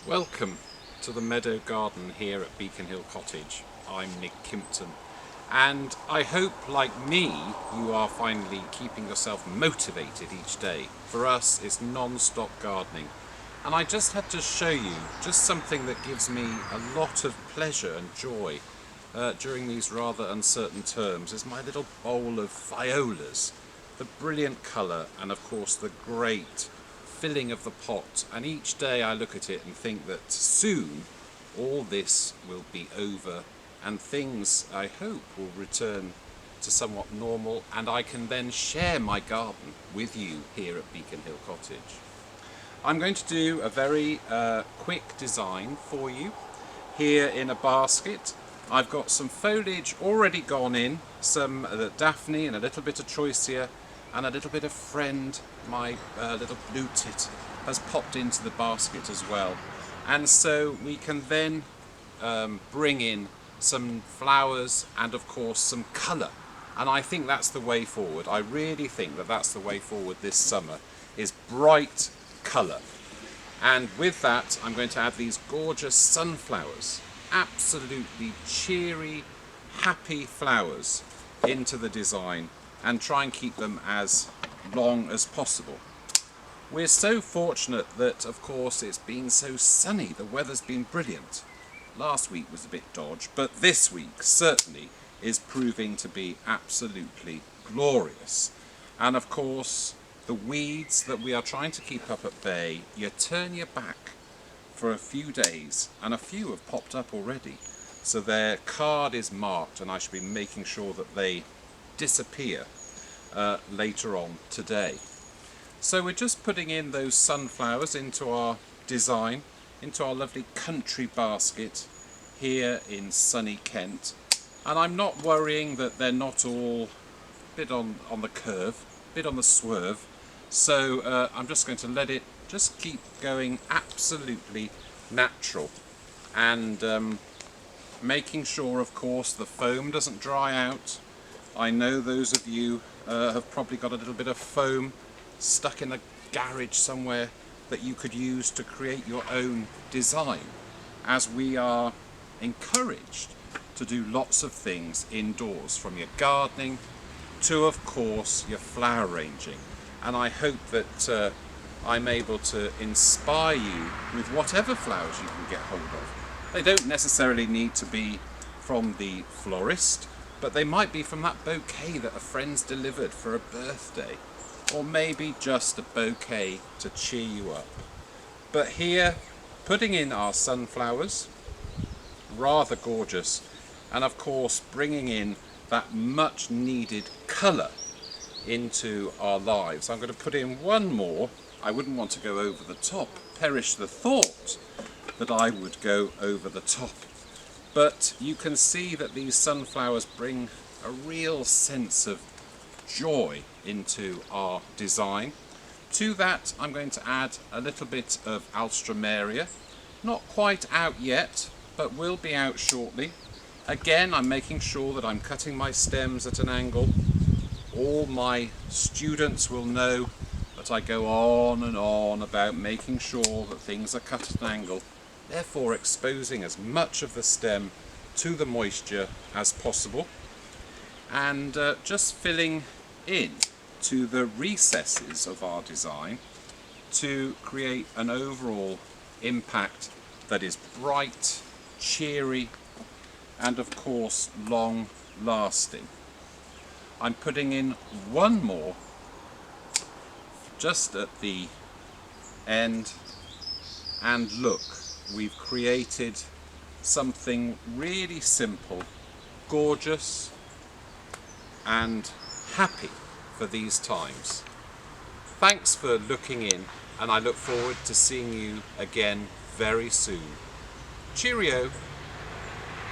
Welcome to the meadow garden here at Beacon Hill Cottage. I'm Mig Kimpton, and I hope, like me, you are finally keeping yourself motivated each day. For us, it's non-stop gardening, and I just had to show you just something that gives me a lot of pleasure and joy during these rather uncertain terms. Is my little bowl of violas, the brilliant colour, and of course the great filling of the pot. And each day I look at it and think that soon all this will be over and things, I hope, will return to somewhat normal, and I can then share my garden with you here at Beacon Hill Cottage. I'm going to do a very quick design for you here in a basket. I've got some foliage already gone in, some daphne and a little bit of choicea, and a little bit of friend, my little blue tit, has popped into the basket as well. And so we can then bring in some flowers and of course some colour. And I think that's the way forward. I really think that that's the way forward this summer, is bright colour. And with that I'm going to add these gorgeous sunflowers, absolutely cheery, happy flowers into the design, and try and keep them as long as possible. We're so fortunate that, of course, it's been so sunny. The weather's been brilliant. Last week was a bit dodge, but this week certainly is proving to be absolutely glorious. And of course, the weeds that we are trying to keep up at bay, you turn your back for a few days, and a few have popped up already. So their card is marked, and I should be making sure that they disappear later on today. So we're just putting in those sunflowers into our design, into our lovely country basket here in sunny Kent. And I'm not worrying that they're not all a bit on the curve, a bit on the swerve. So I'm just going to let it just keep going absolutely natural, and making sure, of course, the foam doesn't dry out. I know those of you have probably got a little bit of foam stuck in a garage somewhere that you could use to create your own design, as we are encouraged to do lots of things indoors, from your gardening to, of course, your flower arranging. And I hope that I'm able to inspire you with whatever flowers you can get hold of. They don't necessarily need to be from the florist, but they might be from that bouquet that a friend's delivered for a birthday, or maybe just a bouquet to cheer you up. But here, putting in our sunflowers, rather gorgeous, and of course bringing in that much needed colour into our lives. I'm going to put in one more. I wouldn't want to go over the top, perish the thought that I would go over the top. But you can see that these sunflowers bring a real sense of joy into our design. To that I'm going to add a little bit of alstroemeria, not quite out yet, but will be out shortly. Again, I'm making sure that I'm cutting my stems at an angle. All my students will know that I go on and on about making sure that things are cut at an angle, therefore exposing as much of the stem to the moisture as possible, and just filling in to the recesses of our design to create an overall impact that is bright, cheery, and of course long lasting. I'm putting in one more just at the end, and look, we've created something really simple, gorgeous, and happy for these times. Thanks for looking in, and I look forward to seeing you again very soon. Cheerio!